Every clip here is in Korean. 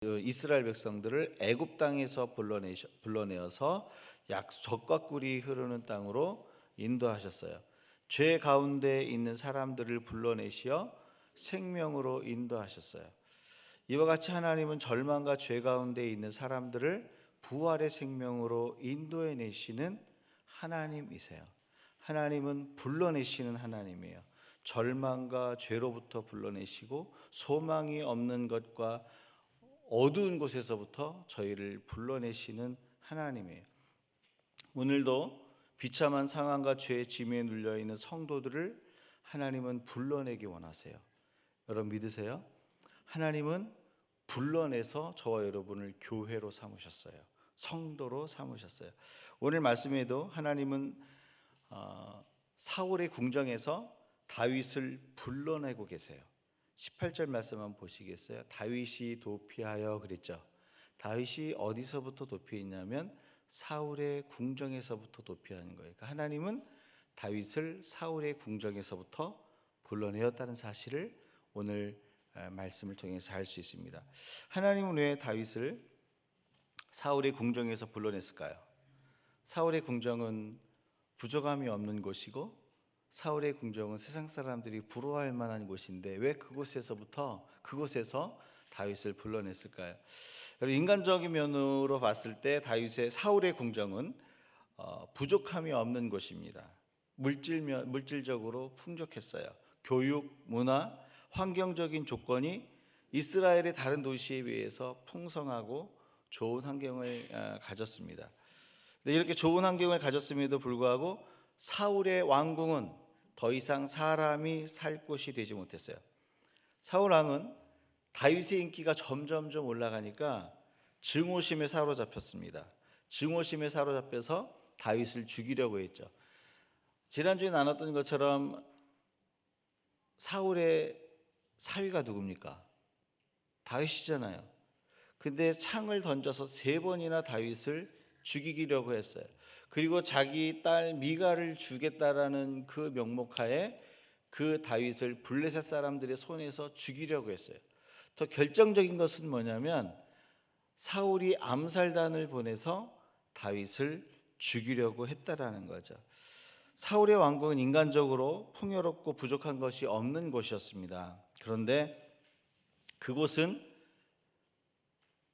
이스라엘 백성들을 애굽 땅에서 불러내어서 적과 꿀이 흐르는 땅으로 인도하셨어요. 죄 가운데 있는 사람들을 불러내시어 생명으로 인도하셨어요. 이와 같이 하나님은 절망과 죄 가운데 있는 사람들을 부활의 생명으로 인도해 내시는 하나님이세요. 하나님은 불러내시는 하나님이에요. 절망과 죄로부터 불러내시고 소망이 없는 것과 어두운 곳에서부터 저희를 불러내시는 하나님이에요. 오늘도 비참한 상황과 죄의 짐에 눌려 있는 성도들을 하나님은 불러내기 원하세요. 여러분 믿으세요? 하나님은 불러내서 저와 여러분을 교회로 삼으셨어요. 성도로 삼으셨어요. 오늘 말씀에도 하나님은 사울의 궁정에서 다윗을 불러내고 계세요. 18절 말씀 한번 보시겠어요? 다윗이 도피하여 그랬죠. 다윗이 어디서부터 도피했냐면 사울의 궁정에서부터 도피하는 거예요. 그러니까 하나님은 다윗을 사울의 궁정에서부터 불러내었다는 사실을 오늘 말씀을 통해서 알 수 있습니다. 하나님은 왜 다윗을 사울의 궁정에서 불러냈을까요? 사울의 궁정은 부족함이 없는 곳이고 사울의 궁정은 세상 사람들이 부러워할 만한 곳인데 왜 그곳에서 다윗을 불러냈을까요? 인간적인 면으로 봤을 때 사울의 궁정은 부족함이 없는 곳입니다. 물질적으로 풍족했어요. 교육, 문화, 환경적인 조건이 이스라엘의 다른 도시에 비해서 풍성하고 좋은 환경을 가졌습니다. 이렇게 좋은 환경을 가졌음에도 불구하고 사울의 왕궁은 더 이상 사람이 살 곳이 되지 못했어요. 사울 왕은 다윗의 인기가 점점점 올라가니까 증오심에 사로잡혔습니다. 증오심에 사로잡혀서 다윗을 죽이려고 했죠. 지난주에 나눴던 것처럼 사울의 사위가 누굽니까? 다윗이잖아요. 근데 창을 던져서 3번이나 다윗을 죽이려고 했어요. 그리고 자기 딸 미갈을 주겠다라는 그 명목하에 그 다윗을 블레셋 사람들의 손에서 죽이려고 했어요. 더 결정적인 것은 뭐냐면 사울이 암살단을 보내서 다윗을 죽이려고 했다라는 거죠. 사울의 왕국은 인간적으로 풍요롭고 부족한 것이 없는 곳이었습니다. 그런데 그곳은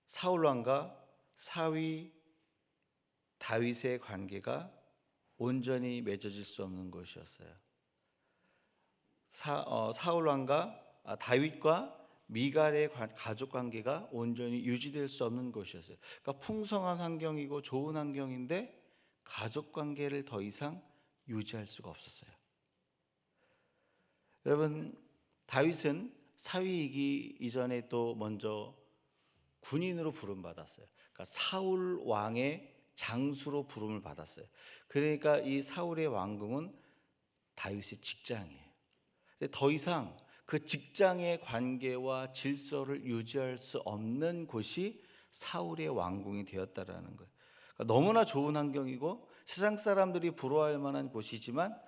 사울 왕과 사위 다윗의 관계가 온전히 맺어질 수 없는 곳이었어요. 사울 왕과 다윗과 미갈의 가족 관계가 온전히 유지될 수 없는 곳이었어요. 그러니까 풍성한 환경이고 좋은 환경인데 가족 관계를 더 이상 유지할 수가 없었어요. 여러분, 다윗은 사위이기 이전에 또 먼저 군인으로 부름받았어요. 그러니까 사울 왕의 장수로 부름을 받았어요. 그러니까 이 사울의 왕궁은 다윗의 직장이에요. 더 이상 그 직장의 관계와 질서를 유지할 수 없는 곳이 사울의 왕궁이 되었다라는 거예요. 그러니까 너무나 좋은 환경이고 세상 사람들이 부러워할 만한 곳이지만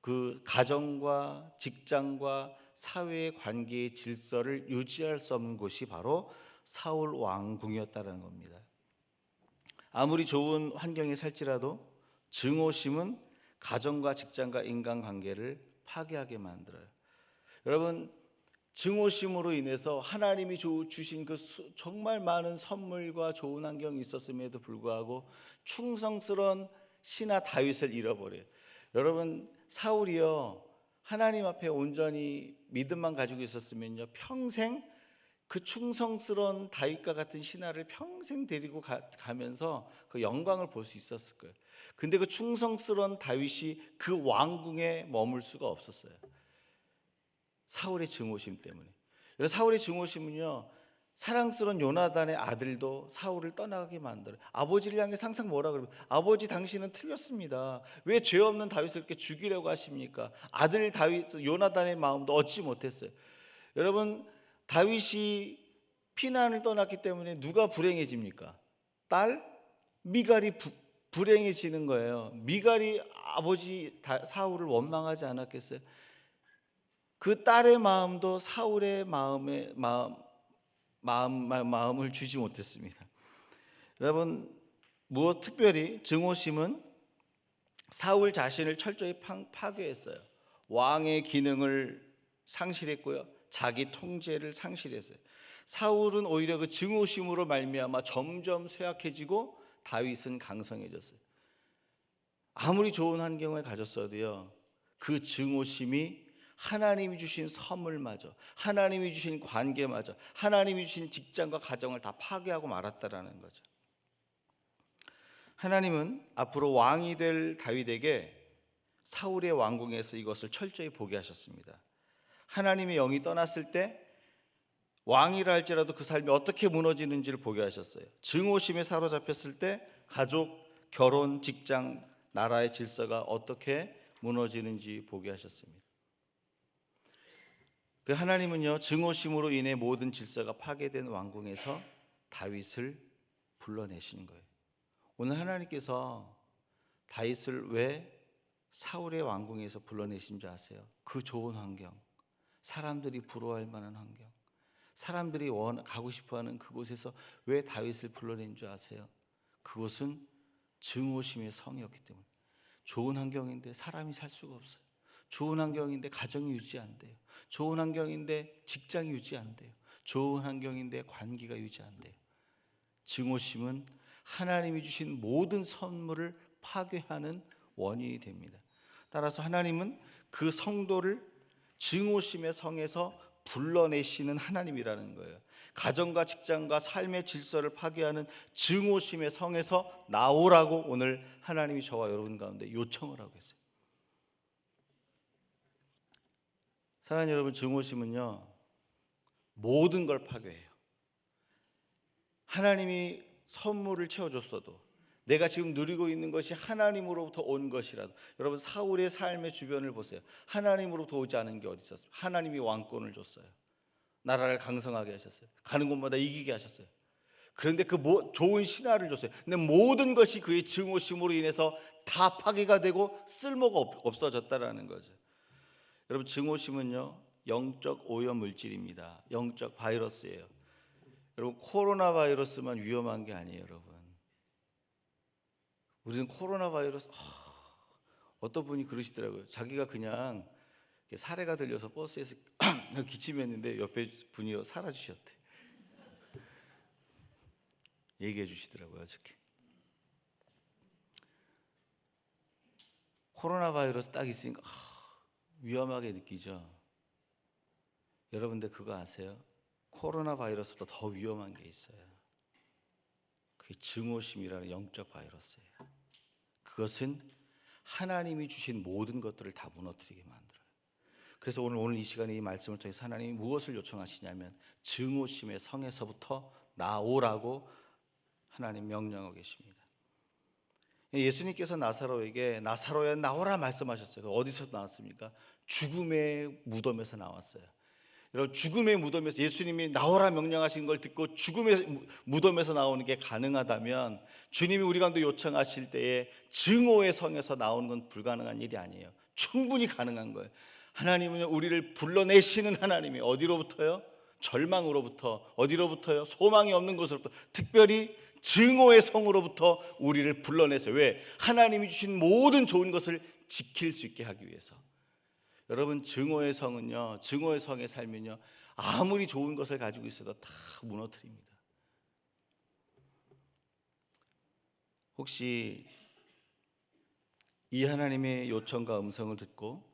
그 가정과 직장과 사회의 관계의 질서를 유지할 수 없는 곳이 바로 사울 왕궁이었다는 겁니다. 아무리 좋은 환경에 살지라도 증오심은 가정과 직장과 인간관계를 파괴하게 만들어요. 여러분, 증오심으로 인해서 하나님이 주신 그 정말 많은 선물과 좋은 환경이 있었음에도 불구하고 충성스러운 신하 다윗을 잃어버려요. 여러분, 사울이요, 하나님 앞에 온전히 믿음만 가지고 있었으면요, 평생 그 충성스러운 다윗과 같은 신하를 평생 데리고 가면서 그 영광을 볼 수 있었을 거예요. 근데 그 충성스러운 다윗이 그 왕궁에 머물 수가 없었어요. 사울의 증오심 때문에. 사울의 증오심은요, 사랑스러운 요나단의 아들도 사울을 떠나게 만들어요. 아버지를 향해 항상 뭐라 그러면, 아버지 당신은 틀렸습니다. 왜 죄 없는 다윗을 이렇게 죽이려고 하십니까? 아들 요나단의 마음도 얻지 못했어요. 여러분, 다윗이 피난을 떠났기 때문에 누가 불행해집니까? 딸 미갈이 불행해지는 거예요. 미갈이 아버지 사울을 원망하지 않았겠어요? 그 딸의 마음도 사울의 마음을 주지 못했습니다. 여러분, 무엇 특별히 증오심은 사울 자신을 철저히 파괴했어요. 왕의 기능을 상실했고요, 자기 통제를 상실했어요. 사울은 오히려 그 증오심으로 말미암아 점점 쇠약해지고 다윗은 강성해졌어요. 아무리 좋은 환경을 가졌어도요, 그 증오심이 하나님이 주신 선물마저, 하나님이 주신 관계마저, 하나님이 주신 직장과 가정을 다 파괴하고 말았다라는 거죠. 하나님은 앞으로 왕이 될 다윗에게 사울의 왕궁에서 이것을 철저히 보게 하셨습니다. 하나님의 영이 떠났을 때 왕이라 할지라도 그 삶이 어떻게 무너지는지를 보게 하셨어요. 증오심에 사로잡혔을 때 가족, 결혼, 직장, 나라의 질서가 어떻게 무너지는지 보게 하셨습니다. 그 하나님은요, 증오심으로 인해 모든 질서가 파괴된 왕궁에서 다윗을 불러내시는 거예요. 오늘 하나님께서 다윗을 왜 사울의 왕궁에서 불러내신 줄 아세요? 그 좋은 환경, 사람들이 부러워할 만한 환경, 사람들이 가고 싶어하는 그곳에서 왜 다윗을 불러낸 줄 아세요? 그곳은 증오심의 성이었기 때문에. 좋은 환경인데 사람이 살 수가 없어요. 좋은 환경인데 가정이 유지 안 돼요. 좋은 환경인데 직장이 유지 안 돼요. 좋은 환경인데 관계가 유지 안 돼요. 증오심은 하나님이 주신 모든 선물을 파괴하는 원인이 됩니다. 따라서 하나님은 그 성도를 증오심의 성에서 불러내시는 하나님이라는 거예요. 가정과 직장과 삶의 질서를 파괴하는 증오심의 성에서 나오라고 오늘 하나님이 저와 여러분 가운데 요청을 하고 있어요. 사랑하는 여러분, 증오심은요, 모든 걸 파괴해요. 하나님이 선물을 채워줬어도, 내가 지금 누리고 있는 것이 하나님으로부터 온 것이라도, 여러분 사울의 삶의 주변을 보세요. 하나님으로부터 오지 않은 게 어디 있었어요? 하나님이 왕권을 줬어요. 나라를 강성하게 하셨어요. 가는 곳마다 이기게 하셨어요. 그런데 그 좋은 신하를 줬어요. 근데 모든 것이 그의 증오심으로 인해서 다 파괴가 되고 쓸모가 없어졌다라는 거죠. 여러분, 증오심은요, 영적 오염 물질입니다. 영적 바이러스예요. 여러분, 코로나 바이러스만 위험한 게 아니에요. 여러분, 우리는 코로나 바이러스, 어떤 분이 그러시더라고요. 자기가 그냥 사례가 들려서 버스에서 기침했는데 옆에 분이 사라지셨대. 얘기해 주시더라고요, 어저께. 코로나 바이러스 딱 있으니까 위험하게 느끼죠. 여러분들 그거 아세요? 코로나 바이러스보다 더 위험한 게 있어요. 그게 증오심이라는 영적 바이러스예요. 그것은 하나님이 주신 모든 것들을 다 무너뜨리게 만들어요. 그래서 오늘 이 시간에 이 말씀을 통해서 하나님이 무엇을 요청하시냐면 증오심의 성에서부터 나오라고 하나님 명령하고 계십니다. 예수님께서 나사로에게 나사로야 나오라 말씀하셨어요. 어디서 나왔습니까? 죽음의 무덤에서 나왔어요. 여러분, 죽음의 무덤에서 예수님이 나오라 명령하신 걸 듣고 죽음의 무덤에서 나오는 게 가능하다면 주님이 우리 가운데 요청하실 때에 증오의 성에서 나오는 건 불가능한 일이 아니에요. 충분히 가능한 거예요. 하나님은 우리를 불러내시는 하나님이 어디로부터요? 절망으로부터. 어디로부터요? 소망이 없는 곳으로부터. 특별히 증오의 성으로부터 우리를 불러내세요. 왜? 하나님이 주신 모든 좋은 것을 지킬 수 있게 하기 위해서. 여러분, 증오의 성은요, 증오의 성의 삶은요, 아무리 좋은 것을 가지고 있어도 다 무너뜨립니다. 혹시 이 하나님의 요청과 음성을 듣고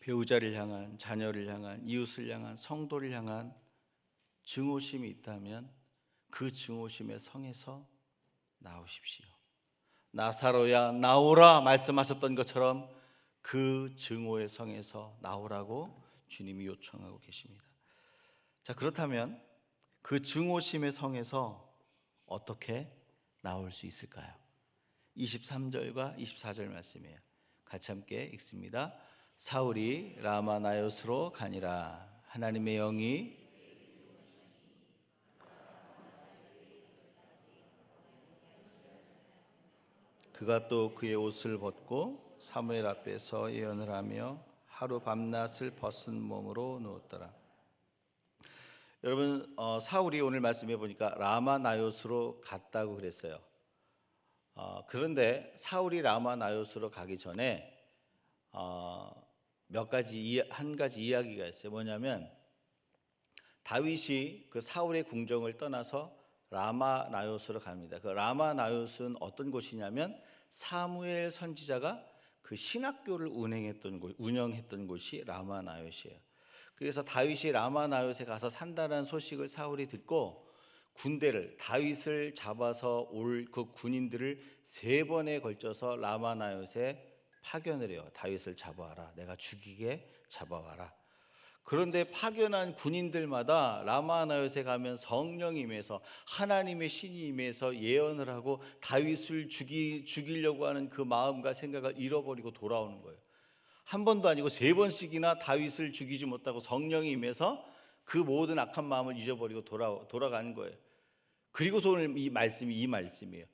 배우자를 향한, 자녀를 향한, 이웃을 향한, 성도를 향한 증오심이 있다면 그 증오심의 성에서 나오십시오. 나사로야 나오라 말씀하셨던 것처럼 그 증오의 성에서 나오라고 주님이 요청하고 계십니다. 자, 그렇다면 그 증오심의 성에서 어떻게 나올 수 있을까요? 23절과 24절 말씀이에요. 같이 함께 읽습니다. 사울이 라마 나요스로 가니라. 하나님의 영이 그가 또 그의 옷을 벗고 사무엘 앞에서 예언을 하며 하루 밤낮을 벗은 몸으로 누웠더라. 여러분 사울이 오늘 말씀해 보니까 라마나요스로 갔다고 그랬어요. 그런데 사울이 라마나요스로 가기 전에 한 가지 이야기가 있어요. 뭐냐면 다윗이 그 사울의 궁정을 떠나서 라마나요스로 갑니다. 그 라마나요스는 어떤 곳이냐면 사무엘 선지자가 그 신학교를 운영했던 곳이 라마나요스예요. 그래서 다윗이 라마나요스에 가서 산다는 소식을 사울이 듣고 다윗을 잡아서 올 그 군인들을 3번에 걸쳐서 라마나요스에 파견을 해요. 다윗을 잡아와라. 내가 죽이게 잡아와라. 그런데 파견한 군인들마다 라마나요스에 가면 성령이 임해서 하나님의 신이 임해서 예언을 하고 다윗을 죽이려고 하는 그 마음과 생각을 잃어버리고 돌아오는 거예요. 한 번도 아니고 3번씩이나 다윗을 죽이지 못하고 성령이 임해서 그 모든 악한 마음을 잊어버리고 돌아가는 거예요. 그리고서 오늘 이 말씀이에요.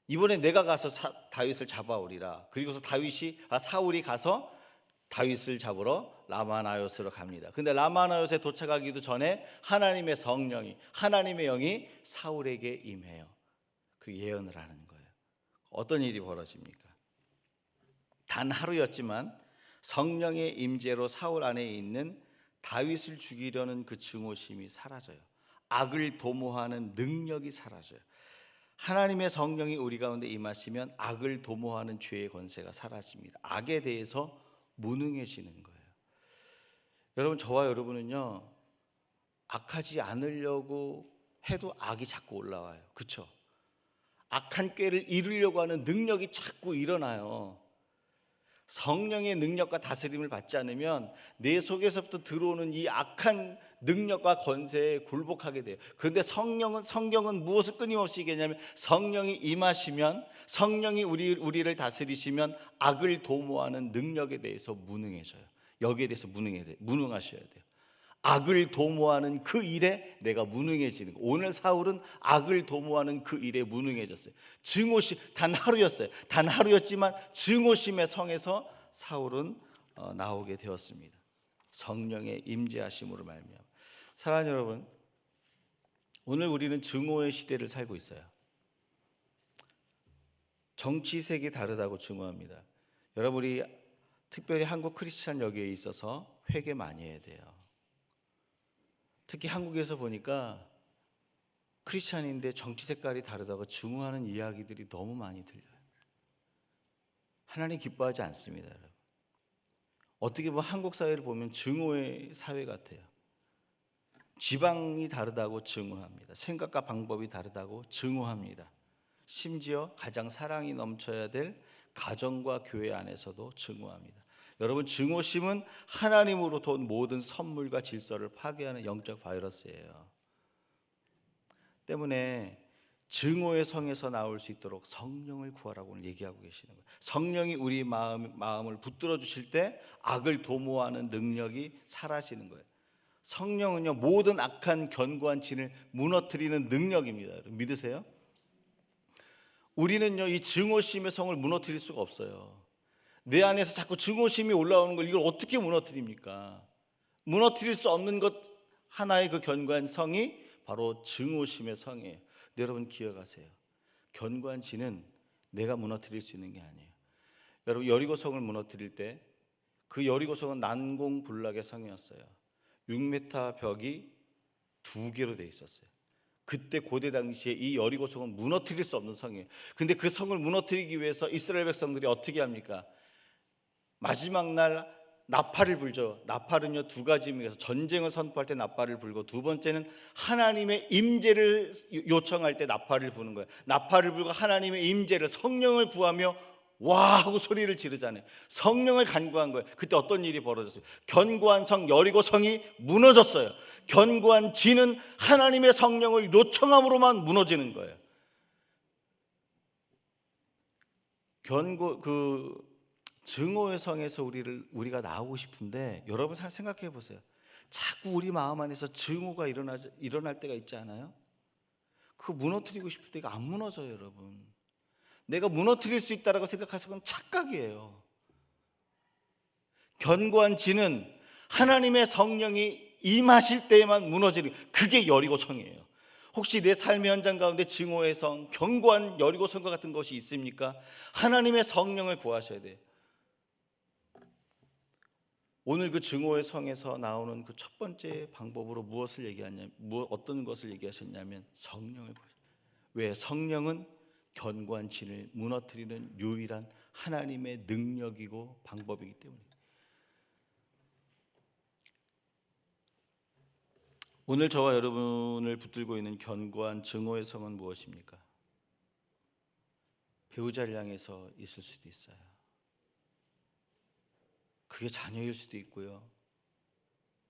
이번에 내가 가서 다윗을 잡아오리라. 그리고서 사울이 가서 다윗을 잡으러 라마나요스로 갑니다. 근데 라마나요스에 도착하기도 전에 하나님의 영이 사울에게 임해요. 그 예언을 하는 거예요. 어떤 일이 벌어집니까? 단 하루였지만 성령의 임재로 사울 안에 있는 다윗을 죽이려는 그 증오심이 사라져요. 악을 도모하는 능력이 사라져요. 하나님의 성령이 우리 가운데 임하시면 악을 도모하는 죄의 권세가 사라집니다. 악에 대해서 무능해지는 거예요. 여러분, 저와 여러분은요, 악하지 않으려고 해도 악이 자꾸 올라와요. 그렇죠? 악한 꾀를 이루려고 하는 능력이 자꾸 일어나요. 성령의 능력과 다스림을 받지 않으면 내 속에서부터 들어오는 이 악한 능력과 권세에 굴복하게 돼요. 그런데 성경은 무엇을 끊임없이 얘기하냐면 성령이 임하시면, 성령이 우리를 다스리시면 악을 도모하는 능력에 대해서 무능해져요. 여기에 대해서 무능하셔야 돼요. 악을 도모하는 그 일에 내가 무능해지는 거. 오늘 사울은 악을 도모하는 그 일에 무능해졌어요. 증오심, 단 하루였지만 증오심의 성에서 사울은 나오게 되었습니다. 성령의 임재하심으로 말미암아. 사랑하는 여러분, 오늘 우리는 증오의 시대를 살고 있어요. 정치색이 다르다고 증오합니다. 여러분이 특별히 한국 크리스찬 여기에 있어서 회개 많이 해야 돼요. 특히 한국에서 보니까 크리스찬인데 정치 색깔이 다르다고 증오하는 이야기들이 너무 많이 들려요. 하나님 기뻐하지 않습니다, 여러분. 어떻게 보면 한국 사회를 보면 증오의 사회 같아요. 지방이 다르다고 증오합니다. 생각과 방법이 다르다고 증오합니다. 심지어 가장 사랑이 넘쳐야 될 가정과 교회 안에서도 증오합니다. 여러분, 증오심은 하나님으로부터 온 모든 선물과 질서를 파괴하는 영적 바이러스예요. 때문에 증오의 성에서 나올 수 있도록 성령을 구하라고 오늘 얘기하고 계시는 거예요. 성령이 우리 마음을 붙들어 주실 때 악을 도모하는 능력이 사라지는 거예요. 성령은요, 모든 악한 견고한 진을 무너뜨리는 능력입니다. 여러분, 믿으세요? 우리는요, 이 증오심의 성을 무너뜨릴 수가 없어요. 내 안에서 자꾸 증오심이 올라오는 걸 이걸 어떻게 무너뜨립니까? 무너뜨릴 수 없는 것 하나의 그 견고한 성이 바로 증오심의 성이에요. 여러분 기억하세요. 견고한 진은 내가 무너뜨릴 수 있는 게 아니에요. 여러분, 여리고성을 무너뜨릴 때 그 여리고성은 난공불락의 성이었어요. 6m 벽이 2개로 돼 있었어요. 그때 고대 당시에 이 여리고성은 무너뜨릴 수 없는 성이에요. 근데 그 성을 무너뜨리기 위해서 이스라엘 백성들이 어떻게 합니까? 마지막 날 나팔을 불죠. 나팔은요, 2가지입니다. 전쟁을 선포할 때 나팔을 불고, 두 번째는 하나님의 임재를 요청할 때 나팔을 부는 거예요. 나팔을 불고 하나님의 임재를, 성령을 구하며 와 하고 소리를 지르잖아요. 성령을 간구한 거예요. 그때 어떤 일이 벌어졌어요? 견고한 성 여리고성이 무너졌어요. 견고한 진은 하나님의 성령을 요청함으로만 무너지는 거예요. 증오의 성에서 우리가 나오고 싶은데, 여러분 생각해 보세요. 자꾸 우리 마음 안에서 증오가 일어날 때가 있지 않아요? 그거 무너뜨리고 싶을 때 이거 안 무너져요, 여러분. 내가 무너뜨릴 수 있다라고 생각해서 그건 착각이에요. 견고한 진은 하나님의 성령이 임하실 때에만 무너지는, 그게 여리고성이에요. 혹시 내 삶의 현장 가운데 증오의 성, 견고한 여리고성과 같은 것이 있습니까? 하나님의 성령을 구하셔야 돼요. 오늘 그 증오의 성에서 나오는 그 첫 번째 방법으로 무엇을 얘기하냐면, 어떤 것을 얘기하셨냐면 성령을 구하셔야 돼요. 왜? 성령은 견고한 진을 무너뜨리는 유일한 하나님의 능력이고 방법이기 때문에. 오늘 저와 여러분을 붙들고 있는 견고한 증오의 성은 무엇입니까? 배우자를 향해서 있을 수도 있어요. 그게 자녀일 수도 있고요,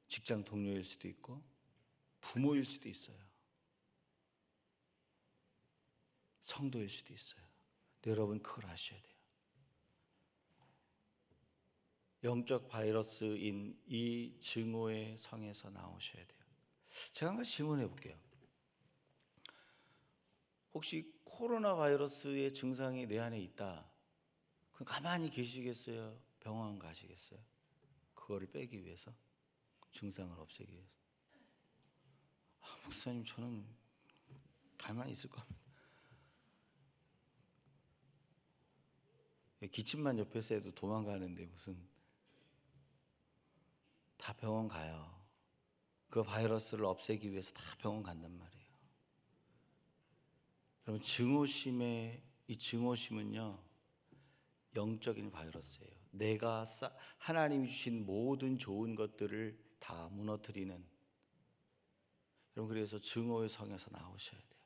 직장 동료일 수도 있고, 부모일 수도 있어요, 성도일 수도 있어요. 근데 여러분 그걸 아셔야 돼요. 영적 바이러스인 이 증오의 성에서 나오셔야 돼요. 제가 한 가지 질문해 볼게요. 혹시 코로나 바이러스의 증상이 내 안에 있다, 그럼 가만히 계시겠어요? 병원 가시겠어요? 그거를 빼기 위해서, 증상을 없애기 위해서. 목사님, 저는 가만히 있을 겁니다. 기침만 옆에서 해도 도망가는데 무슨, 다 병원 가요. 그 바이러스를 없애기 위해서 다 병원 간단 말이에요. 여러분, 이 증오심은요, 영적인 바이러스예요. 하나님이 주신 모든 좋은 것들을 다 무너뜨리는. 여러분, 그래서 증오의 성에서 나오셔야 돼요.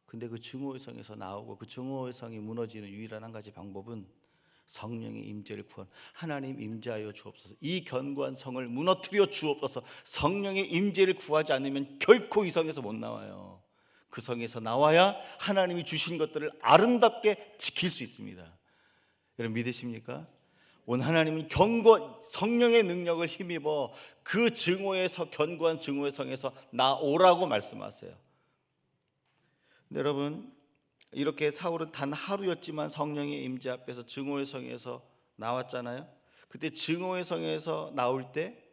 근데 그 증오의 성에서 나오고 그 증오의 성이 무너지는 유일한 한 가지 방법은 성령의 임재를 구한, 하나님 임재하여 주옵소서, 이 견고한 성을 무너뜨려 주옵소서. 성령의 임재를 구하지 않으면 결코 이 성에서 못 나와요. 그 성에서 나와야 하나님이 주신 것들을 아름답게 지킬 수 있습니다. 여러분 믿으십니까? 오늘 하나님은 성령의 능력을 힘입어 그 견고한 증오의 성에서 나오라고 말씀하세요. 근데 여러분, 이렇게 사울은 단 하루였지만 성령의 임재 앞에서 증오의 성에서 나왔잖아요. 그때 증오의 성에서 나올 때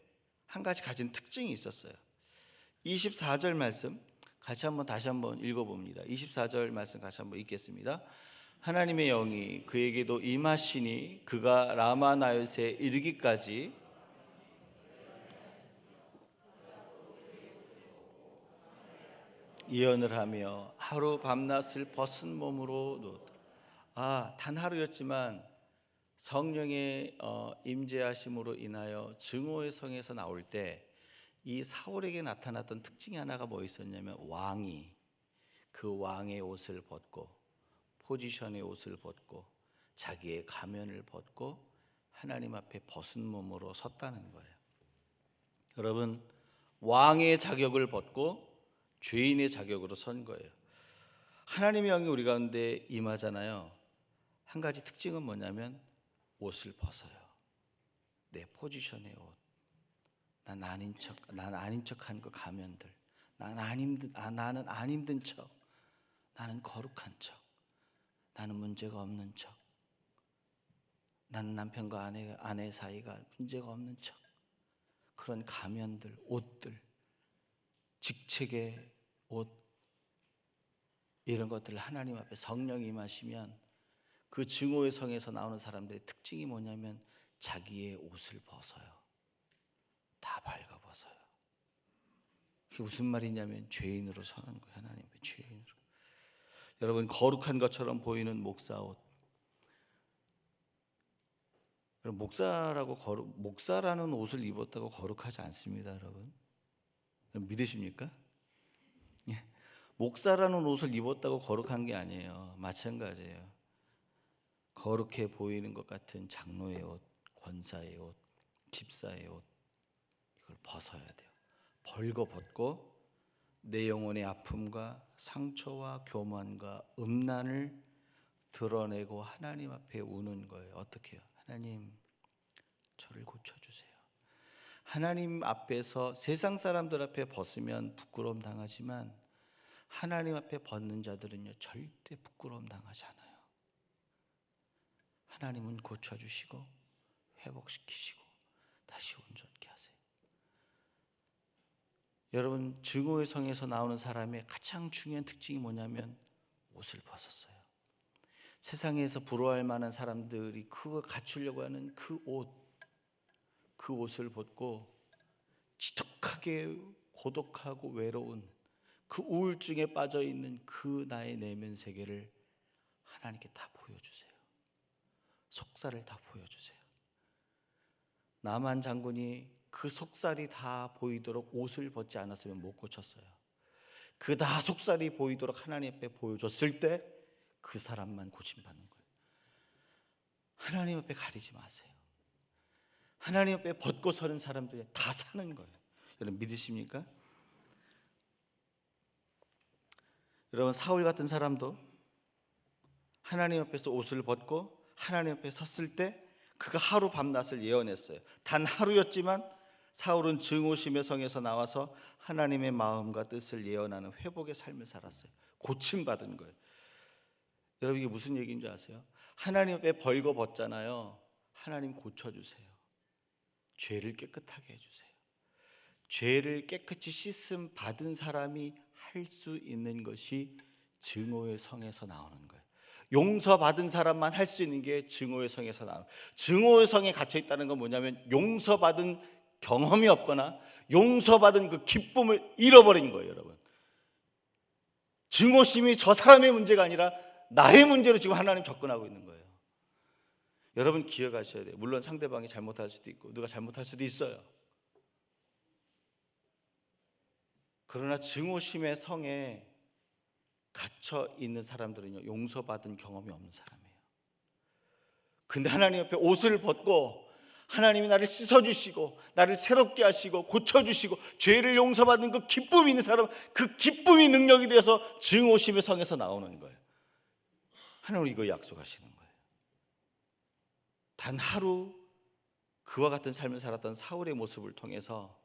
한 가지 가진 특징이 있었어요. 24절 말씀 다시 한번 읽어봅니다. 24절 말씀 같이 한번 읽겠습니다. 하나님의 영이 그에게도 임하시니 그가 라마나요스에 이르기까지 예언을 하며 하루 밤낮을 벗은 몸으로 누웠더라. 단 하루였지만 성령의 임재하심으로 인하여 증오의 성에서 나올 때 이 사울에게 나타났던 특징이 하나가 뭐 있었냐면, 그 왕의 옷을 벗고, 포지션의 옷을 벗고, 자기의 가면을 벗고 하나님 앞에 벗은 몸으로 섰다는 거예요. 여러분, 왕의 자격을 벗고 죄인의 자격으로 선 거예요. 하나님의 영이 우리 가운데 임하잖아요. 한 가지 특징은 뭐냐면 옷을 벗어요. 내 포지션의 옷, 난 아닌 척한 그 가면들, 나는 안 힘든 척, 나는 거룩한 척, 나는 문제가 없는 척, 나는 남편과 아내 사이가 문제가 없는 척, 그런 가면들, 옷들, 직책의 옷, 이런 것들을 하나님 앞에 성령이 임하시면 그 증오의 성에서 나오는 사람들의 특징이 뭐냐면 자기의 옷을 벗어요. 다 밝아벗어요. 그게 무슨 말이냐면 죄인으로 서는 거예요. 하나님 앞에 죄인으로. 여러분, 거룩한 것처럼 보이는 목사 옷. 여러분, 목사라는 옷을 입었다고 거룩하지 않습니다, 여러분. 믿으십니까? 예. 목사라는 옷을 입었다고 거룩한 게 아니에요. 마찬가지예요. 거룩해 보이는 것 같은 장로의 옷, 권사의 옷, 집사의 옷, 이걸 벗어야 돼요. 벌거벗고 내 영혼의 아픔과 상처와 교만과 음란을 드러내고 하나님 앞에 우는 거예요. 어떻게 해요? 하나님, 저를 고쳐주세요. 하나님 앞에서, 세상 사람들 앞에 벗으면 부끄러움 당하지만 하나님 앞에 벗는 자들은요 절대 부끄러움 당하지 않아요. 하나님은 고쳐주시고 회복시키시고 다시 온전케 하세요. 여러분, 증오의 성에서 나오는 사람의 가장 중요한 특징이 뭐냐면 옷을 벗었어요. 세상에서 부러워할 만한 사람들이 그걸 갖추려고 하는 그 옷을 벗고 지독하게 고독하고 외로운 그 우울증에 빠져 있는 그 나의 내면 세계를 하나님께 다 보여주세요. 속살을 다 보여주세요. 나만 장군이 그 속살이 다 보이도록 옷을 벗지 않았으면 못 고쳤어요. 그 다 속살이 보이도록 하나님 앞에 보여줬을 때 그 사람만 고침받는 거예요. 하나님 앞에 가리지 마세요. 하나님 앞에 벗고 서는 사람들이 다 사는 거예요. 여러분 믿으십니까? 여러분, 사울 같은 사람도 하나님 앞에서 옷을 벗고 하나님 앞에 섰을 때 그가 하루 밤낮을 예언했어요. 단 하루였지만 사울은 증오심의 성에서 나와서 하나님의 마음과 뜻을 예언하는 회복의 삶을 살았어요. 고침받은 거예요. 여러분, 이게 무슨 얘기인 줄 아세요? 하나님 앞에 벌거벗잖아요. 하나님 고쳐주세요. 죄를 깨끗하게 해주세요. 죄를 깨끗이 씻음 받은 사람이 할 수 있는 것이 증오의 성에서 나오는 거예요. 용서받은 사람만 할 수 있는 게 증오의 성에서 나오는 거예요. 증오의 성에 갇혀 있다는 건 뭐냐면 용서받은 경험이 없거나 용서받은 그 기쁨을 잃어버린 거예요. 여러분, 증오심이 저 사람의 문제가 아니라 나의 문제로 지금 하나님 접근하고 있는 거예요. 여러분 기억하셔야 돼요. 물론 상대방이 잘못할 수도 있고 누가 잘못할 수도 있어요. 그러나 증오심의 성에 갇혀 있는 사람들은요, 용서받은 경험이 없는 사람이에요. 근데 하나님 앞에 옷을 벗고 하나님이 나를 씻어주시고 나를 새롭게 하시고 고쳐주시고 죄를 용서받는 그 기쁨이 있는 사람, 그 기쁨이 능력이 되어서 증오심의 성에서 나오는 거예요. 하나님은 이거 약속하시는 거예요. 단 하루 그와 같은 삶을 살았던 사울의 모습을 통해서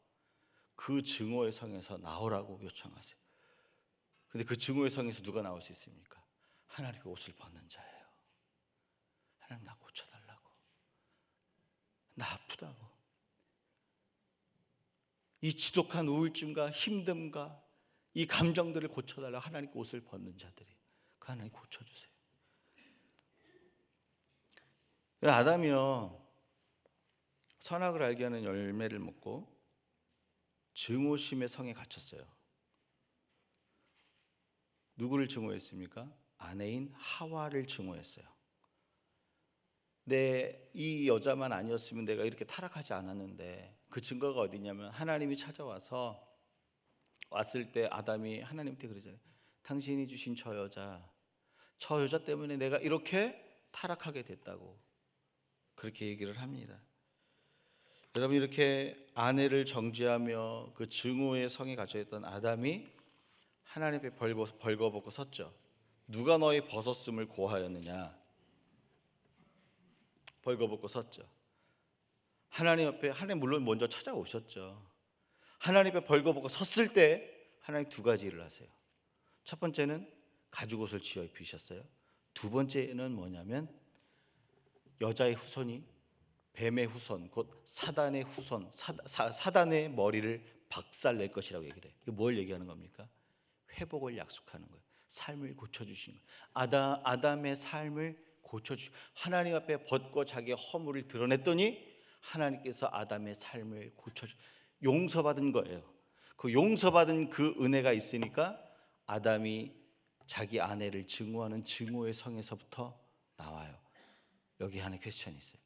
그 증오의 성에서 나오라고 요청하세요. 근데 그 증오의 성에서 누가 나올 수 있습니까? 하나님의 옷을 벗는 자예요. 하나님, 나 고쳐달라고, 나 아프다고, 이 지독한 우울증과 힘듦과 이 감정들을 고쳐달라고 하나님께 옷을 벗는 자들이, 그 하나님 고쳐주세요. 아담이요, 선악을 알게 하는 열매를 먹고 증오심의 성에 갇혔어요. 누구를 증오했습니까? 아내인 하와를 증오했어요. 이 여자만 아니었으면 내가 이렇게 타락하지 않았는데, 그 증거가 어디냐면 하나님이 찾아와서 왔을 때 아담이 하나님한테 그러잖아요. 당신이 주신 저 여자 때문에 내가 이렇게 타락하게 됐다고 그렇게 얘기를 합니다. 여러분, 이렇게 아내를 정죄하며 그 증오의 성에 갇혀있던 아담이 하나님 앞에 벌거벗고 섰죠. 누가 너의 벗었음을 고하였느냐? 벌거벗고 섰죠. 하나님 앞에, 하나님 물론 먼저 찾아오셨죠. 하나님 앞에 벌거벗고 섰을 때 하나님 두 가지 일을 하세요. 첫 번째는 가죽옷을 지어 입히셨어요. 두 번째는 뭐냐면 여자의 후손이 뱀의 후손, 곧 사단의 후손, 사단의 머리를 박살낼 것이라고 얘기를 해요. 이게 뭘 얘기하는 겁니까? 회복을 약속하는 거예요. 삶을 고쳐주시는 거예요. 아담의 삶을 고쳐주시고, 하나님 앞에 벗고 자기의 허물을 드러냈더니 하나님께서 아담의 삶을 용서받은 거예요. 그 용서받은 그 은혜가 있으니까 아담이 자기 아내를 증오하는 증오의 성에서부터 나와요. 여기 하나 퀘스천이 있어요.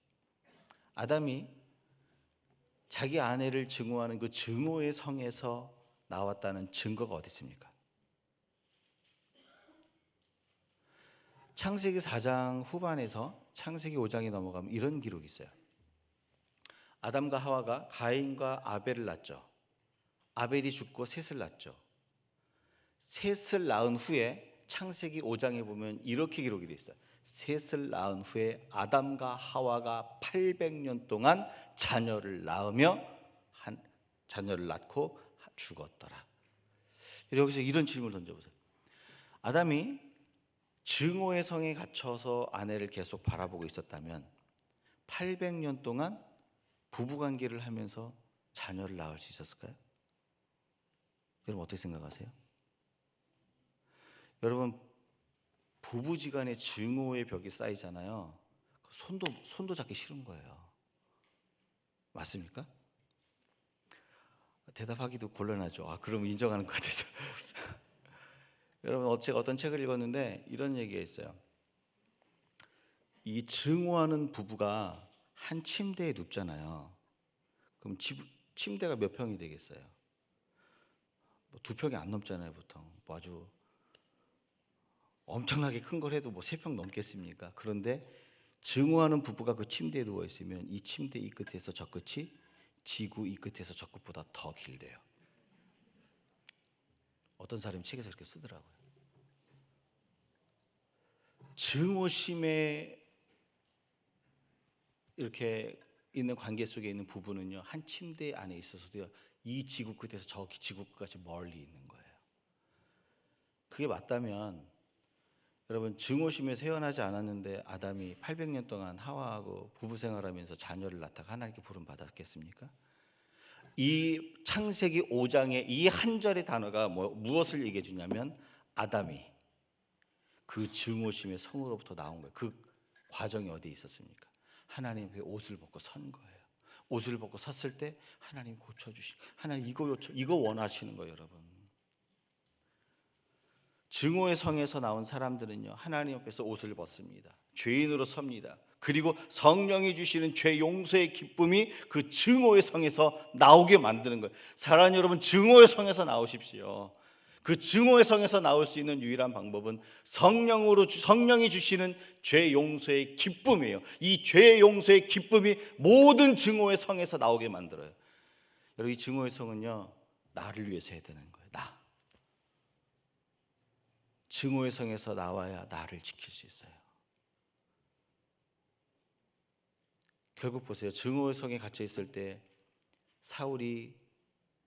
아담이 자기 아내를 증오하는 그 증오의 성에서 나왔다는 증거가 어디 있습니까? 창세기 4장 후반에서 창세기 5장에 넘어가면 이런 기록이 있어요. 아담과 하와가 가인과 아벨을 낳죠. 아벨이 죽고 셋을 낳죠. 셋을 낳은 후에 창세기 5장에 보면 이렇게 기록이 돼 있어요. 셋을 낳은 후에 아담과 하와가 800년 동안 자녀를 낳고 죽었더라. 여기서 이런 질문을 던져보세요. 아담이 증오의 성에 갇혀서 아내를 계속 바라보고 있었다면 800년 동안 부부관계를 하면서 자녀를 낳을 수 있었을까요? 여러분 어떻게 생각하세요? 여러분 부부지간에 증오의 벽이 쌓이잖아요. 손도 잡기 싫은 거예요. 맞습니까? 대답하기도 곤란하죠. 그럼 인정하는 것 같아서. 여러분 제가 어떤 책을 읽었는데 이런 얘기가 있어요. 이 증오하는 부부가 한 침대에 눕잖아요. 그럼 침대가 몇 평이 되겠어요? 뭐 2평이 안 넘잖아요, 보통. 뭐 아주 엄청나게 큰 걸 해도 뭐 3평 넘겠습니까? 그런데 증오하는 부부가 그 침대에 누워 있으면 이 침대 이 끝에서 저 끝이 지구 이 끝에서 저 끝보다 더 길대요. 어떤 사람이 책에서 그렇게 쓰더라고요. 증오심에 이렇게 있는 관계 속에 있는 부부는요, 한 침대 안에 있어서도요, 이 지구 끝에서 저 지구 끝까지 멀리 있는 거예요. 그게 맞다면 여러분 증오심에서 헤어나지 않았는데 아담이 800년 동안 하와하고 부부 생활하면서 자녀를 낳다가 하나님께 부름 받았겠습니까? 이 창세기 5장의 이 한 절의 단어가 무엇을 얘기해 주냐면 아담이 그 증오심의 성으로부터 나온 거예요. 그 과정이 어디에 있었습니까? 하나님의 옷을 벗고 선 거예요. 옷을 벗고 섰을 때 하나님 고쳐주시. 하나님 이거 원하시는 거예요, 여러분. 증오의 성에서 나온 사람들은요, 하나님 앞에서 옷을 벗습니다. 죄인으로 섭니다. 그리고 성령이 주시는 죄 용서의 기쁨이 그 증오의 성에서 나오게 만드는 거예요. 사랑하는 여러분, 증오의 성에서 나오십시오. 그 증오의 성에서 나올 수 있는 유일한 방법은 성령이 주시는 죄 용서의 기쁨이에요. 이 죄 용서의 기쁨이 모든 증오의 성에서 나오게 만들어요. 여러분, 이 증오의 성은요, 나를 위해서 해야 되는 거예요. 증오의 성에서 나와야 나를 지킬 수 있어요. 결국 보세요. 증오의 성에 갇혀 있을 때 사울이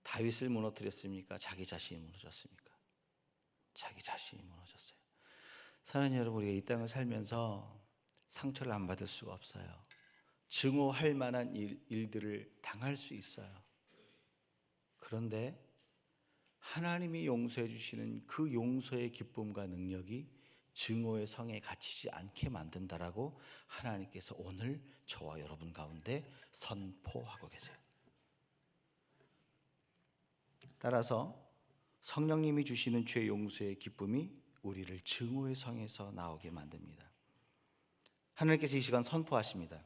다윗을 무너뜨렸습니까? 자기 자신이 무너졌습니까? 자기 자신이 무너졌어요. 사랑하는 여러분, 우리가 이 땅을 살면서 상처를 안 받을 수가 없어요. 증오할 만한 일들을 당할 수 있어요. 그런데 하나님이 용서해 주시는 그 용서의 기쁨과 능력이 증오의 성에 갇히지 않게 만든다라고 하나님께서 오늘 저와 여러분 가운데 선포하고 계세요. 따라서 성령님이 주시는 죄 용서의 기쁨이 우리를 증오의 성에서 나오게 만듭니다. 하나님께서 이 시간 선포하십니다.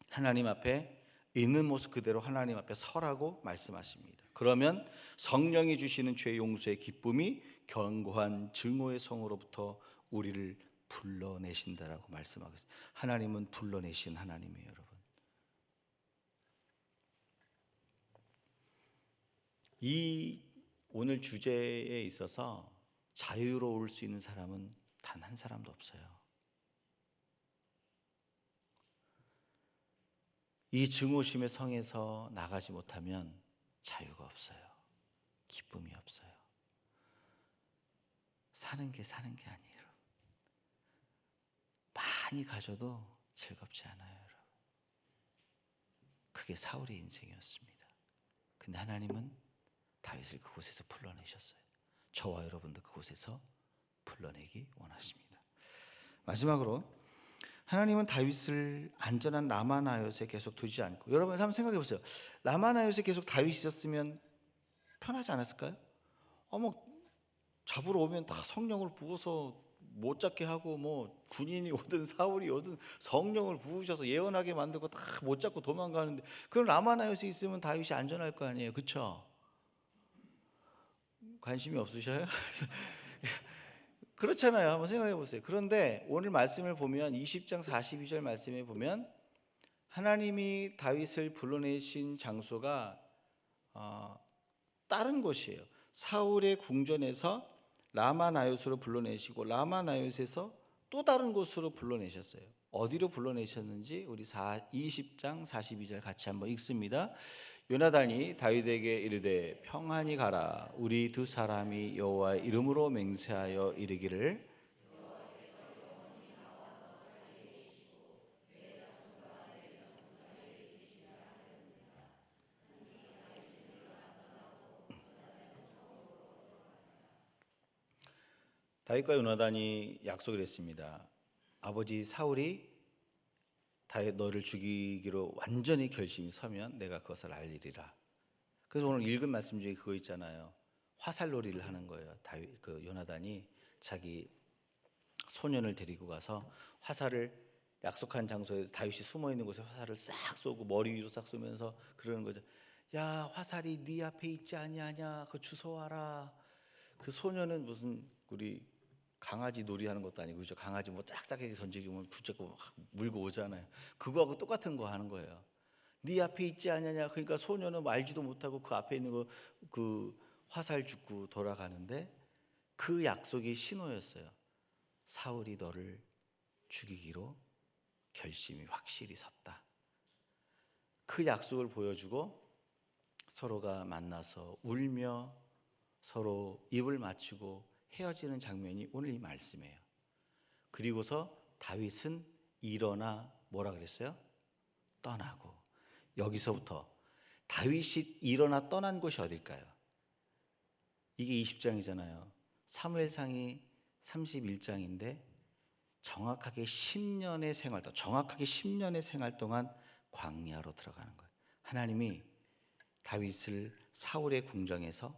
하나님 앞에 있는 모습 그대로 하나님 앞에 서라고 말씀하십니다. 그러면 성령이 주시는 죄 용서의 기쁨이 견고한 증오의 성으로부터 우리를 불러내신다라고 말씀하고 있습니다. 하나님은 불러내신 하나님이에요, 여러분. 이 오늘 주제에 있어서 자유로울 수 있는 사람은 단 한 사람도 없어요. 이 증오심의 성에서 나가지 못하면 자유가 없어요. 기쁨이 없어요. 사는 게 아니에요. 많이 가져도 즐겁지 않아요, 여러분. 그게 사울의 인생이었습니다. 근데 하나님은 다윗을 그곳에서 불러내셨어요. 저와 여러분도 그곳에서 불러내기 원하십니다. 마지막으로 하나님은 다윗을 안전한 라마나요스에 계속 두지 않고, 여러분 한번 생각해 보세요. 라마나요스에 계속 다윗이 있었으면 편하지 않았을까요? 잡으러 오면 다 성령을 부어서 못 잡게 하고, 뭐 군인이 오든 사울이 오든 성령을 부으셔서 예언하게 만들고 다 못 잡고 도망가는데, 그럼 라마나요스에 있으면 다윗이 안전할 거 아니에요, 그렇죠? 관심이 없으셔요? 그렇잖아요. 한번 생각해 보세요. 그런데 오늘 말씀을 보면 20장 42절 말씀에 보면 하나님이 다윗을 불러내신 장소가 다른 곳이에요. 사울의 궁전에서 라마나요스로 불러내시고 라마나요스에서 또 다른 곳으로 불러내셨어요. 어디로 불러내셨는지 우리 20장 42절 같이 한번 읽습니다. 요나단이 다윗에게 이르되 평안히 가라. 우리 두 사람이 여호와의 이름으로 맹세하여 이르기를 다윗과 요나단이 약속을 했습니다. 아버지 사울이 다윗 너를 죽이기로 완전히 결심이 서면 내가 그것을 알리리라. 그래서 오늘 읽은 말씀 중에 그거 있잖아요. 화살놀이를 하는 거예요. 다윗 그 요나단이 자기 소년을 데리고 가서 화살을 약속한 장소에 다윗이 숨어 있는 곳에 화살을 싹 쏘고 머리 위로 싹 쏘면서 그러는 거죠. 야, 화살이 네 앞에 있지 아니하냐? 그거 주워와라. 그 소년은 무슨 우리 강아지 놀이하는 것도 아니고 그죠? 강아지 뭐 짝짝하게 던지기면 붙잡고 막 물고 오잖아요. 그거하고 똑같은 거 하는 거예요. 네 앞에 있지 않느냐. 그러니까 소년은 말지도 못하고 그 앞에 있는 거 그 화살 죽고 돌아가는데 그 약속이 신호였어요. 사울이 너를 죽이기로 결심이 확실히 섰다. 그 약속을 보여주고 서로가 만나서 울며 서로 입을 맞추고 헤어지는 장면이 오늘 이 말씀이에요. 그리고서 다윗은 일어나 뭐라 그랬어요? 떠나고. 여기서부터 다윗이 일어나 떠난 곳이 어딜까요? 이게 20장이잖아요. 사무엘상이 31장인데 정확하게 10년의 생활 동안 광야로 들어가는 거예요. 하나님이 다윗을 사울의 궁정에서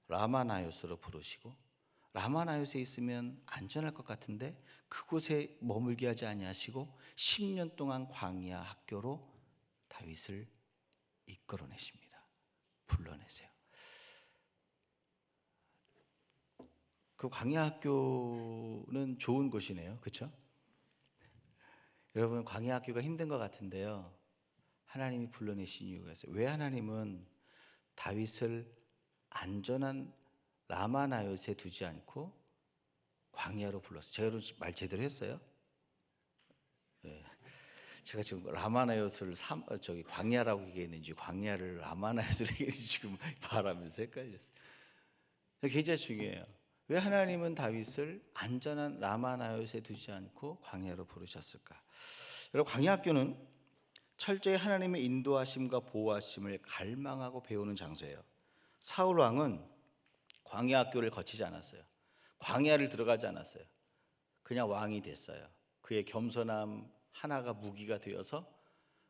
라마나요스로 부르시고 라마나요스에 있으면 안전할 것 같은데 그곳에 머물게 하지 아니하시고 10년 동안 광야 학교로 다윗을 이끌어내십니다. 불러내세요. 그 광야 학교는 좋은 곳이네요. 그렇죠? 여러분 광야 학교가 힘든 것 같은데요. 하나님이 불러내신 이유가 있어요. 왜 하나님은 다윗을 안전한 라마나요스에 두지 않고 광야로 불렀어요? 제가 말 제대로 했어요? 네. 제가 지금 라마나요스를 광야라고 얘기했는지 광야를 라마나요스로 얘기했는지 지금 말하면서 헷갈렸어요. 굉장히 중요해요. 왜 하나님은 다윗을 안전한 라마나요스에 두지 않고 광야로 부르셨을까? 여러분 광야학교는 철저히 하나님의 인도하심과 보호하심을 갈망하고 배우는 장소예요. 사울 왕은 광야학교를 거치지 않았어요. 광야를 들어가지 않았어요. 그냥 왕이 됐어요. 그의 겸손함 하나가 무기가 되어서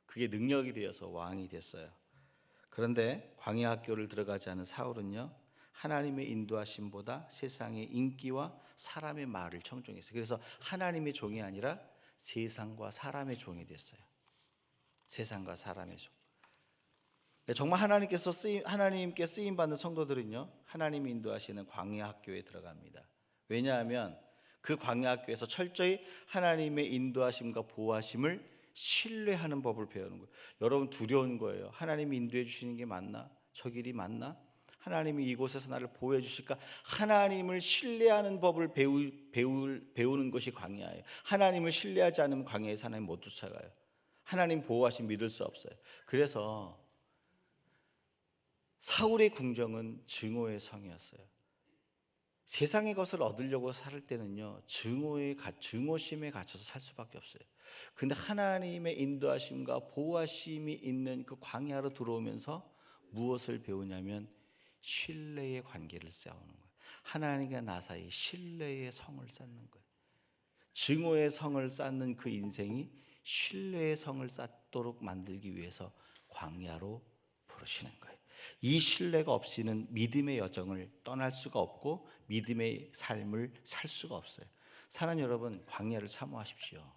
그게 능력이 되어서 왕이 됐어요. 그런데 광야학교를 들어가지 않은 사울은요, 하나님의 인도하심보다 세상의 인기와 사람의 말을 청종했어요. 그래서 하나님의 종이 아니라 세상과 사람의 종이 됐어요. 세상과 사람의 종. 정말 하나님께 쓰임 받는 성도들은요, 하나님이 인도하시는 광야 학교에 들어갑니다. 왜냐하면 그 광야 학교에서 철저히 하나님의 인도하심과 보호하심을 신뢰하는 법을 배우는 거예요. 여러분 두려운 거예요. 하나님이 인도해 주시는 게 맞나? 저 길이 맞나? 하나님이 이곳에서 나를 보호해 주실까? 하나님을 신뢰하는 법을 배우는 것이 광야예요. 하나님을 신뢰하지 않으면 광야에서 하나님 못 쫓아가요. 하나님 보호하심 믿을 수 없어요. 그래서 사울의 궁정은 증오의 성이었어요. 세상의 것을 얻으려고 살 때는요, 증오심에 갇혀서 살 수밖에 없어요. 근데 하나님의 인도하심과 보호하심이 있는 그 광야로 들어오면서 무엇을 배우냐면 신뢰의 관계를 쌓는 거예요. 하나님과 나 사이 신뢰의 성을 쌓는 거예요. 증오의 성을 쌓는 그 인생이 신뢰의 성을 쌓도록 만들기 위해서 광야로 부르시는 거예요. 이 신뢰가 없이는 믿음의 여정을 떠날 수가 없고 믿음의 삶을 살 수가 없어요. 사랑하는 여러분, 광야를 사모하십시오.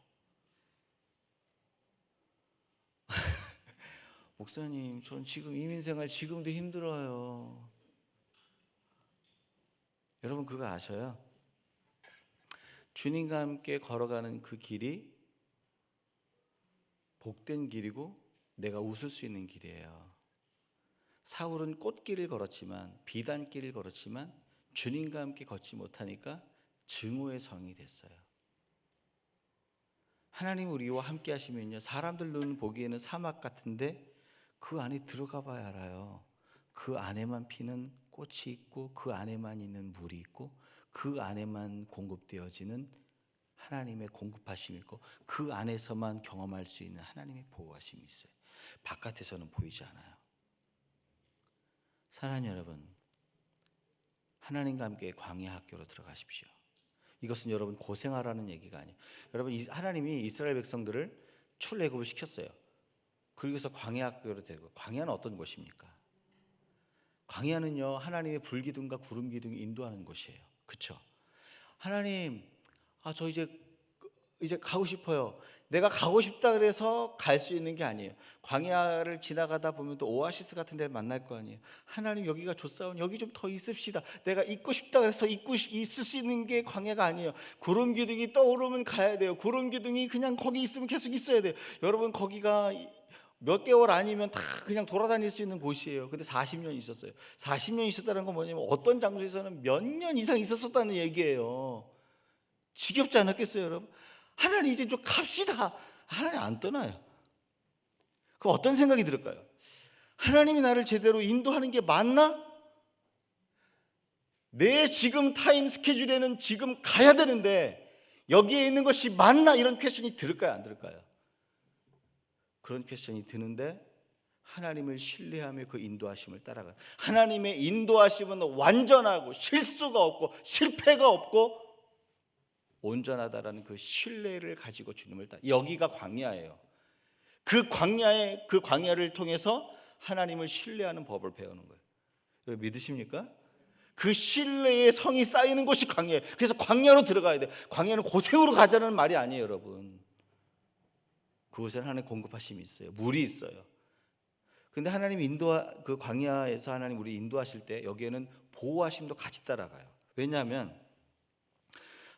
목사님, 전 지금 이민생활 지금도 힘들어요. 여러분 그거 아셔요? 주님과 함께 걸어가는 그 길이 복된 길이고 내가 웃을 수 있는 길이에요. 사울은 꽃길을 걸었지만 비단길을 걸었지만 주님과 함께 걷지 못하니까 증오의 성이 됐어요. 하나님 우리와 함께 하시면요, 사람들 눈 보기에는 사막 같은데 그 안에 들어가 봐야 알아요. 그 안에만 피는 꽃이 있고 그 안에만 있는 물이 있고 그 안에만 공급되어지는 하나님의 공급하심이 있고 그 안에서만 경험할 수 있는 하나님의 보호하심이 있어요. 바깥에서는 보이지 않아요. 사랑하는 여러분, 하나님과 함께 광야 학교로 들어가십시오. 이것은 여러분 고생하라는 얘기가 아니에요. 여러분 하나님이 이스라엘 백성들을 출애굽을 시켰어요. 그리고서 광야로 데리고, 광야는 어떤 곳입니까? 광야는요 하나님의 불기둥과 구름 기둥이 인도하는 곳이에요. 그렇죠? 하나님, 저 이제 가고 싶어요. 내가 가고 싶다 그래서 갈 수 있는 게 아니에요. 광야를 지나가다 보면 또 오아시스 같은 데를 만날 거 아니에요. 하나님, 여기가 좋사오니 여기 좀 더 있읍시다. 내가 있고 싶다 그래서 있을 수 있는 게 광야가 아니에요. 구름 기둥이 떠오르면 가야 돼요. 구름 기둥이 그냥 거기 있으면 계속 있어야 돼요. 여러분, 거기가 몇 개월 아니면 다 그냥 돌아다닐 수 있는 곳이에요. 근데 40년 있었어요. 40년 있었다는 건 뭐냐면 어떤 장소에서는 몇 년 이상 있었었다는 얘기예요. 지겹지 않았겠어요, 여러분? 하나님, 이제 좀 갑시다. 하나님 안 떠나요. 그럼 어떤 생각이 들을까요? 하나님이 나를 제대로 인도하는 게 맞나? 내 지금 타임 스케줄에는 지금 가야 되는데 여기에 있는 것이 맞나? 이런 퀘스천이 들을까요, 안 들을까요? 그런 퀘스천이 드는데 하나님을 신뢰하며 그 인도하심을 따라가요. 하나님의 인도하심은 완전하고 실수가 없고 실패가 없고 온전하다라는 그 신뢰를 가지고 주님을 따라. 여기가 광야예요. 그 광야를 통해서 하나님을 신뢰하는 법을 배우는 거예요. 여러분 믿으십니까? 그 신뢰의 성이 쌓이는 곳이 광야예요. 그래서 광야로 들어가야 돼요. 광야는 고생으로 가자는 말이 아니에요, 여러분. 그곳에는 하나님 공급하심이 있어요. 물이 있어요. 근데 하나님 그 광야에서 하나님 우리 인도하실 때 여기에는 보호하심도 같이 따라가요. 왜냐하면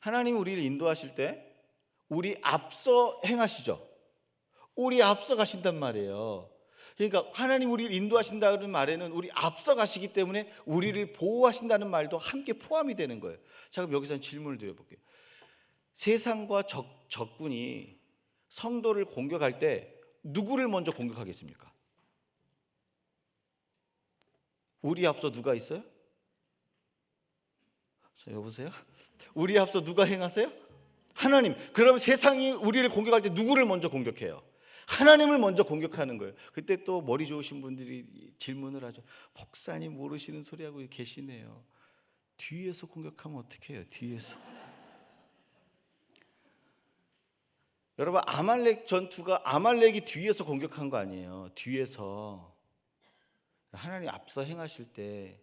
하나님 우리를 인도하실 때 우리 앞서 행하시죠. 우리 앞서 가신단 말이에요. 그러니까 하나님 우리를 인도하신다는 말에는 우리 앞서 가시기 때문에 우리를 보호하신다는 말도 함께 포함이 되는 거예요. 자, 그럼 여기서 질문을 드려볼게요. 세상과 적군이 성도를 공격할 때 누구를 먼저 공격하겠습니까? 우리 앞서 누가 있어요? 여보세요? 우리 앞서 누가 행하세요? 하나님. 그럼 세상이 우리를 공격할 때 누구를 먼저 공격해요? 하나님을 먼저 공격하는 거예요. 그때 또 머리 좋으신 분들이 질문을 하죠. 목사님 모르시는 소리 하고 계시네요. 뒤에서 공격하면 어떻게 해요? 뒤에서. 여러분, 아말렉 전투가 아말렉이 뒤에서 공격한 거 아니에요. 뒤에서. 하나님 앞서 행하실 때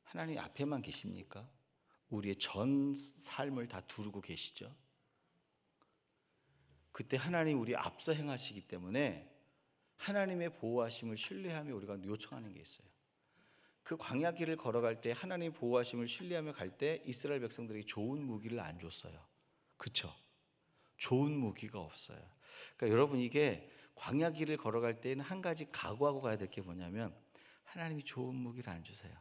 하나님 앞에만 계십니까? 우리의 전 삶을 다 두르고 계시죠. 그때 하나님 우리 앞서 행하시기 때문에 하나님의 보호하심을 신뢰하며 우리가 요청하는 게 있어요. 그 광야 길을 걸어갈 때 하나님 보호하심을 신뢰하며 갈 때 이스라엘 백성들에게 좋은 무기를 안 줬어요. 그렇죠? 좋은 무기가 없어요. 그러니까 여러분, 이게 광야 길을 걸어갈 때는 한 가지 각오하고 가야 될 게 뭐냐면 하나님이 좋은 무기를 안 주세요.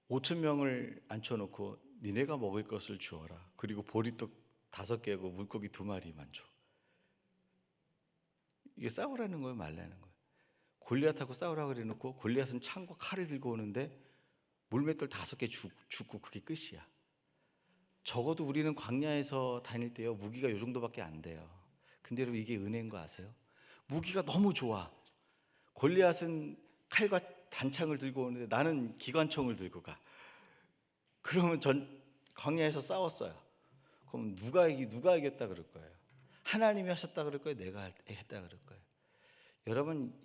5,000명을 앉혀놓고 니네가 먹을 것을 주어라. 그리고 보리떡 5개하고 물고기 2마리만 줘. 이게 싸우라는 거예요, 말라는 거예요? 골리앗하고 싸우라고 그래놓고 골리앗은 창과 칼을 들고 오는데 물맷돌 5개 죽고 그게 끝이야. 적어도 우리는 광야에서 다닐 때요 무기가 요 정도밖에 안 돼요. 근데 여러분, 이게 은혜인 거 아세요? 무기가 너무 좋아. 골리앗은 칼과 단창을 들고 오는데 나는 기관총을 들고 가. 그러면 광야에서 싸웠어요. 그럼 누가 이겼다 그럴 거예요? 하나님이 하셨다 그럴 거예요? 내가 했다 그럴 거예요? 여러분,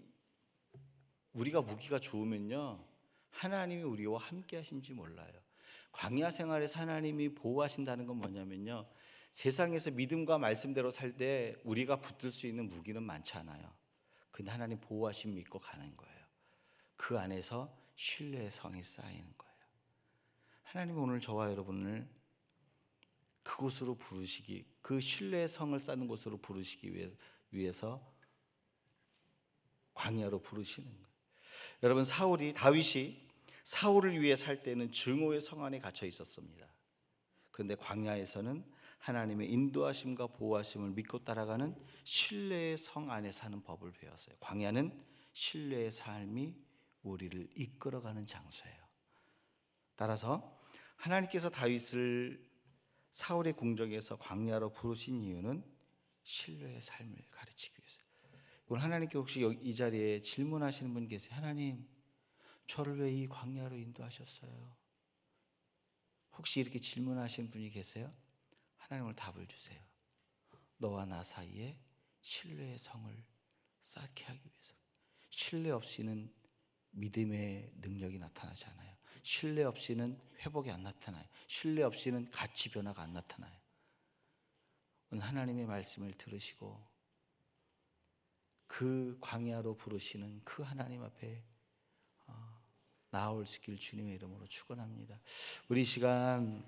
우리가 무기가 좋으면요 하나님이 우리와 함께 하신지 몰라요. 광야 생활에서 하나님이 보호하신다는 건 뭐냐면요, 세상에서 믿음과 말씀대로 살 때 우리가 붙들 수 있는 무기는 많지 않아요. 근데 하나님 보호하심 믿고 가는 거예요. 그 안에서 신뢰의 성이 쌓이는 거예요. 하나님은 오늘 저와 여러분을 그곳으로 부르시기, 그 신뢰의 성을 쌓는 곳으로 부르시기 위해서 광야로 부르시는 거예요. 여러분, 다윗이 사울을 위해 살 때는 증오의 성 안에 갇혀 있었습니다. 그런데 광야에서는 하나님의 인도하심과 보호하심을 믿고 따라가는 신뢰의 성 안에 사는 법을 배웠어요. 광야는 신뢰의 삶이 우리를 이끌어가는 장소예요. 따라서 하나님께서 다윗을 사울의 궁정에서 광야로 부르신 이유는 신뢰의 삶을 가르치기 위해서요. 오늘 하나님께 혹시 이 자리에 질문하시는 분 계세요? 하나님, 저를 왜 이 광야로 인도하셨어요? 혹시 이렇게 질문하시는 분이 계세요? 하나님을 답을 주세요. 너와 나 사이에 신뢰의 성을 쌓게 하기 위해서. 신뢰 없이는 믿음의 능력이 나타나지 않아요. 신뢰 없이는 회복이 안 나타나요. 신뢰 없이는 가치 변화가 안 나타나요. 오늘 하나님의 말씀을 들으시고 그 광야로 부르시는 그 하나님 앞에 나아올 수 있길 주님의 이름으로 축원합니다. 우리 시간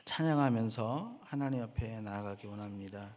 찬양하면서 하나님 앞에 나아가기 원합니다.